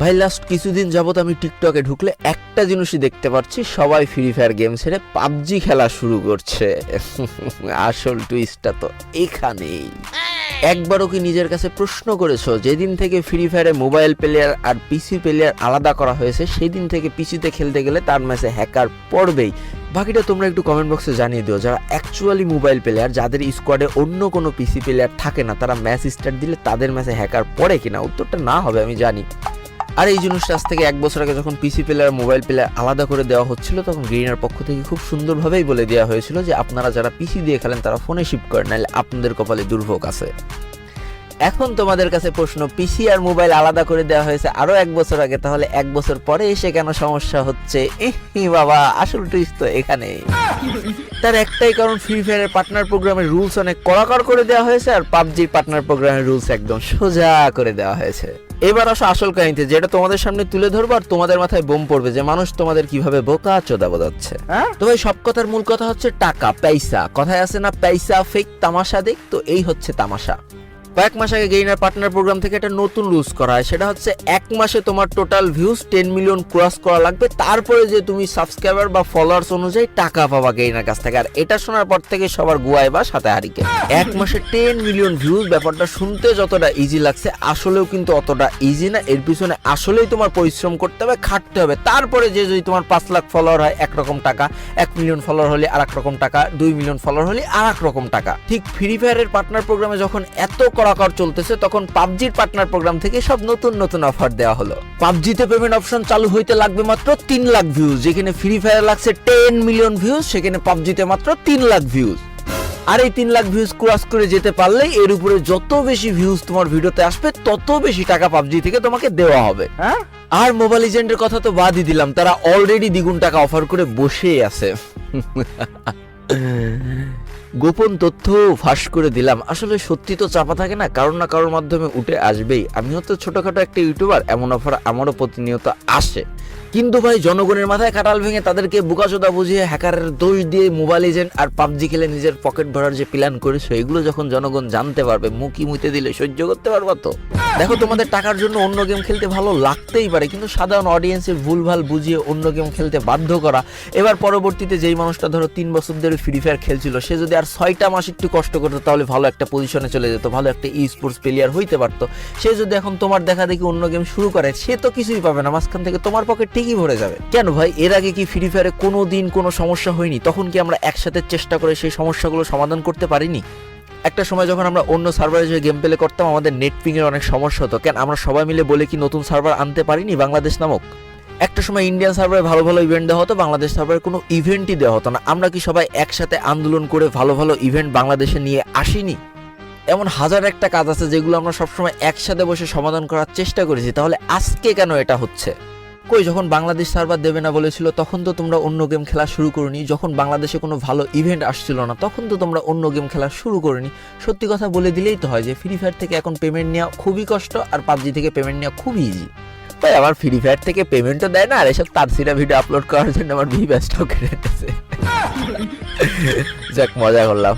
ভাই লাস্ট কিছুদিন যাবত আমি টিকটকে ঢুকলে একটা জিনিসই দেখতে পাচ্ছি, সবাই ফ্রি ফায়ার গেম ছেড়ে পাবজি খেলা শুরু করছে। আসল টুইস্টটা তো এখানেই। একবারও কি নিজের কাছে প্রশ্ন করেছো, যেদিন থেকে ফ্রি ফায়ারে মোবাইল প্লেয়ার আর পিসি প্লেয়ার আলাদা করা হয়েছে সেই দিন থেকে পিসিতে খেলতে গেলে তার ম্যাচে হ্যাকার পড়বেই? বাকিটা তোমরা একটু কমেন্ট বক্সে জানিয়ে দিও। যারা অ্যাকচুয়ালি মোবাইল প্লেয়ার, যাদের স্কোয়াডে অন্য কোনো পিসি প্লেয়ার থাকে না, তারা ম্যাচ স্টার্ট দিলে তাদের ম্যাচে হ্যাকার পড়ে কিনা? উত্তরটা না হবে আমি জানি। আর এই জিনিসটা আজ থেকে 1 বছর আগে যখন পিসি প্লেয়ার মোবাইল প্লেয়ার আলাদা করে দেওয়া হচ্ছিল, তখন গ্রিনার পক্ষ থেকে খুব সুন্দরভাবেই বলে দেওয়া হয়েছিল যে আপনারা যারা পিসি দিয়ে খেলেন তারা ফোনে শিফট করেন, নাহলে আপনাদের কপালে দুর্ভোগ আছে। এখন তোমাদের কাছে প্রশ্ন, পিসি আর মোবাইল আলাদা করে দেওয়া হয়েছে আরো 1 বছর আগে, তাহলে 1 বছর পরে এসে কেন সমস্যা হচ্ছে? বাবা, আসল টুইস্ট তো এখানে। তার একটাই কারণ, ফ্রি ফায়ারের পার্টনার প্রোগ্রামের রুলস অনেক কড়াকড় করে দেওয়া হয়েছে, আর পাবজির পার্টনার প্রোগ্রামের রুলস একদম সোজা করে দেওয়া হয়েছে। এবার আসো আসল কাহিনীতে, যেটা তোমাদের সামনে তুলে ধরবো আর তোমাদের মাথায় বোম পড়বে যে মানুষ তোমাদের কিভাবে বোকা চোদা বোঝাচ্ছে। তো ভাই, সব কথার মূল কথা হচ্ছে টাকা, পয়সা। কথায় আছে না, পয়সা ফেক তামাশা দেখ, তো এই হচ্ছে তামাশা। কয়েক মাস আগে গেইনার পার্টনার প্রোগ্রাম থেকে একটা নতুন রুলস করা হয়, সেটা হচ্ছে 1 মাসে তোমার টোটাল ভিউজ 10 মিলিয়ন ক্রস করা লাগবে, তারপরে যে তুমি সাবস্ক্রাইবার বা ফলোয়ার্স অনুযায়ী টাকা পাবা গেইনার কাছ থেকে। আর এটা শোনার পর থেকে সবার গুয়ায় বা সাথে হারিকে। 1 মাসে 10 মিলিয়ন ভিউজ, ব্যাপারটা শুনতে যতটা ইজি লাগছে আসলেও কিন্তু অতটা ইজি না। এর পিছনে আসলেই তোমার পরিশ্রম করতে হবে, খাটতে হবে। তারপরে যে যদি তোমার 5 লাখ ফলোয়ার হয় একরকম টাকা, 1 মিলিয়ন ফলোয়ার হলে আর এক রকম টাকা, 2 মিলিয়ন ফলোয়ার হলে আর এক রকম টাকা। ঠিক ফ্রি ফায়ারের পার্টনার প্রোগ্রামে যখন এত কড়াকড় চলতেছে, তখন পাবজির পার্টনার প্রোগ্রাম থেকে সব নতুন নতুন অফার দেওয়া হলো। পাবজিতে পেমেন্ট অপশন চালু হইতে লাগবে মাত্র 3 লাখ ভিউজ, যেখানে ফ্রি ফায়ার লাগছে 10 মিলিয়ন ভিউজ, সেখানে পাবজিতে মাত্র 3 লাখ ভিউজ। আর এই 3 লাখ ভিউজ ক্রস করে যেতে পারলেই এর উপরে যত বেশি ভিউজ তোমার ভিডিওতে আসবে তত বেশি টাকা পাবজি থেকে তোমাকে দেওয়া হবে। আর মোবাইল লিজেন্ডের কথা তো বাদই দিলাম, তারা অলরেডি দ্বিগুণ টাকা অফার করে বসেই আছে। গোপন তথ্য ফাঁস করে দিলাম। আসলে সত্যি তো চাপা থাকে না, কারোর না কারোর মাধ্যমে উঠে আসবেই। আমিও তো ছোটখাটো একটা ইউটিউবার, এমন অফার আমারও প্রতিনিয়ত আসে। কিন্তু ভাই, জনগণের মাথায় কাটাল ভেঙে তাদেরকে বোকাচোদা বুঝিয়ে হ্যাকারের দোষ দিয়ে মোবাইল লিজেন্ড আর পাবজি খেলে নিজের পকেট ভরার যে প্ল্যান করেছো, এগুলো যখন জনগণ জানতে পারবে, মুখি মুইতে দিলে সহ্য করতে পারবা তো? দেখো, তোমাদের টাকার জন্য অন্য গেম খেলতে ভালো লাগতেই পারে, কিন্তু সাধারণ অডিয়েন্সের ভুলভাল বুঝিয়ে অন্য গেম খেলতে বাধ্য করা। এবার পরবর্তীতে যেই মানুষটা ধরো 3 বছর ধরে ফ্রি ফায়ার খেলছিল, সে যদি আর 6টা মাস একটু কষ্ট করতো, তাহলে ভালো একটা পজিশনে চলে যেত, ভালো একটা ই স্পোর্টস প্লেয়ার হইতে পারতো। সে যদি এখন তোমার দেখা দেখি অন্য গেম শুরু করে, সে তো কিছুই পাবে না, মাঝখান থেকে তোমার পকেট ঠিকই ভরে যাবে। কেন ভাই, এর আগে কি ফ্রি ফায়ারে কোনো দিন কোনো সমস্যা হয়নি? তখন কি আমরা একসাথে চেষ্টা করে সেই সমস্যাগুলো সমাধান করতে পারিনি? একটা সময় যখন আমরা অন্য সার্ভারে যে গেম প্লে করতাম, আমাদের নেট পিং এর অনেক সমস্যা হতো। কেন আমরা সবাই মিলে বলে কি নতুন সার্ভার আনতে পারিনি বাংলাদেশ নামক? একটা সময় ইন্ডিয়ান সার্ভারে ভালো ভালো ইভেন্ট দেওয়া হতো, বাংলাদেশ সার্ভারে কোনো ইভেন্টই দেওয়া হতো না। আমরা কি সবাই একসাথে আন্দোলন করে ভালো ভালো ইভেন্ট বাংলাদেশে নিয়ে আসিনি? এমন হাজার একটা কাজ আছে যেগুলো আমরা সবসময় একসাথে বসে সমাধান করার চেষ্টা করেছি। তাহলে আজকে কেন এটা হচ্ছে? কই, যখন বাংলাদেশ সার্ভার দেবে না বলেছিল তখন তো তোমরা অন্য গেম খেলা শুরু করনি। যখন বাংলাদেশে কোনো ভালো ইভেন্ট আসছিল না তখন তো তোমরা অন্য গেম খেলা শুরু করনি। সত্যি কথা বলে দিলেই তো হয় যে ফ্রি ফায়ার থেকে এখন পেমেন্ট নেওয়া খুবই কষ্ট, আর পাবজি থেকে পেমেন্ট নেওয়া খুবই ইজি। তাই আমার ফ্রি ফায়ার থেকে পেমেন্টও দেয় না, আর এসব তারসিরা ভিডিও আপলোড করার জন্য আমার ভিউয়ার্সটাও কেটে দিয়েছে। যাক, মজা করলাম।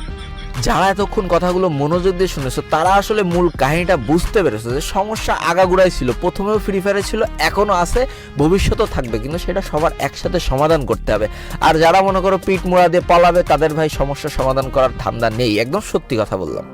যারা এতক্ষণ কথাগুলো মনোযোগ দিয়ে শুনেছো, তারা আসলে মূল কাহিনীটা বুঝতে পেরেছো যে সমস্যা আগাগোড়াই ছিল। প্রথমেও ফ্রি ফায়ারে ছিল, এখনো আছে, ভবিষ্যতেও থাকবে, কিন্তু সেটা সবার একসাথে সমাধান করতে হবে। আর যারা মনে করো পিঠ মোড়া দিয়ে পালাবে, তাদের ভাই সমস্যা সমাধান করার ধান্দা নেই। একদম সত্যি কথা বললাম।